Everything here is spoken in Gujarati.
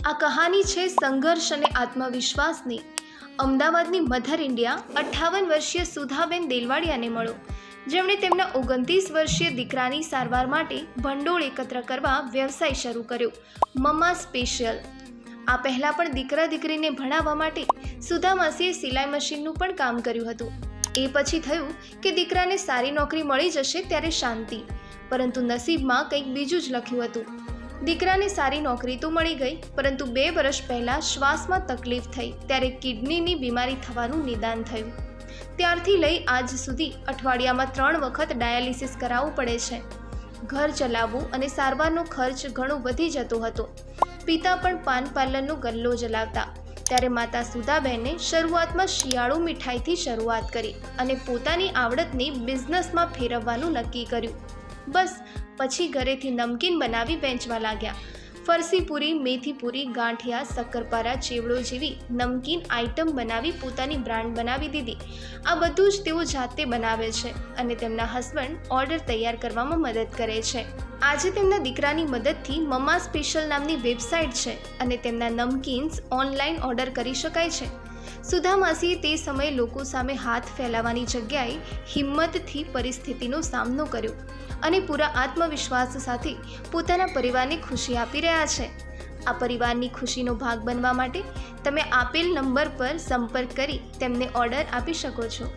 આ કહાની છે સંઘર્ષ અને આત્મવિશ્વાસની। અમદાવાદની મધર ઇન્ડિયા 58 વર્ષીય સુધાબેન દેલવાડિયાને મળો, જેમણે તેમના 29 વર્ષીય દીકરાની સારવાર માટે ભંડોળ એકત્ર કરવા વ્યવસાય શરૂ કર્યો, મમ્મા સ્પેશિયલ। આ પહેલાં પણ દીકરા દીકરીને ભણાવવા માટે સુધા માસીએ સિલાઈ મશીનનું પણ કામ કર્યું હતું। એ પછી થયું કે દીકરાને સારી નોકરી મળી જશે ત્યારે શાંતિ, પરંતુ નસીબમાં કંઈક બીજું જ લખ્યું હતું। દીકરાને સારી નોકરી તો મળી ગઈ, પરંતુ 2 વર્ષ પહેલાં શ્વાસમાં તકલીફ થઈ ત્યારે કિડનીની બીમારી થવાનું નિદાન થયું। ત્યારથી લઈ આજ સુધી અઠવાડિયામાં 3 વખત ડાયાલિસિસ કરાવવું પડે છે। ઘર ચલાવવું અને સારવારનો ખર્ચ ઘણો વધી જતો હતો। પિતા પણ પાન પાર્લરનો ગલ્લો ચલાવતા, ત્યારે માતા સુધાબેને શરૂઆતમાં શિયાળુ મીઠાઈથી શરૂઆત કરી અને પોતાની આવડતને બિઝનેસમાં ફેરવવાનું નક્કી કર્યું। બસ પછી ઘરેથી નમકીન બનાવી વેચવા લાગ્યા। ફરસીપુરી, મેથીપુરી, ગાંઠિયા, શક્કરપારા, ચેવડો જેવી નમકીન આઇટમ બનાવી પોતાની બ્રાન્ડ બનાવી દીધી। આ બધું જ તેઓ જાતે બનાવે છે અને તેમના હસબન્ડ ઓર્ડર તૈયાર કરવામાં મદદ કરે છે। આજે તેમના દીકરાની મદદથી મમ્મા સ્પેશિયલ નામની વેબસાઇટ છે અને તેમના નમકીન્સ ઓનલાઈન ઓર્ડર કરી શકાય છે। સુધા માસીએ તે સમયે લોકો સામે હાથ ફેલાવવાની જગ્યાએ હિંમતથી પરિસ્થિતિનો સામનો કર્યો અને પૂરા આત્મવિશ્વાસ સાથે પોતાના પરિવારને ખુશી આપી રહ્યા છે। આ પરિવારની ખુશીનો ભાગ બનવા માટે તમે આપેલ નંબર પર સંપર્ક કરી તેમને ઓર્ડર આપી શકો છો।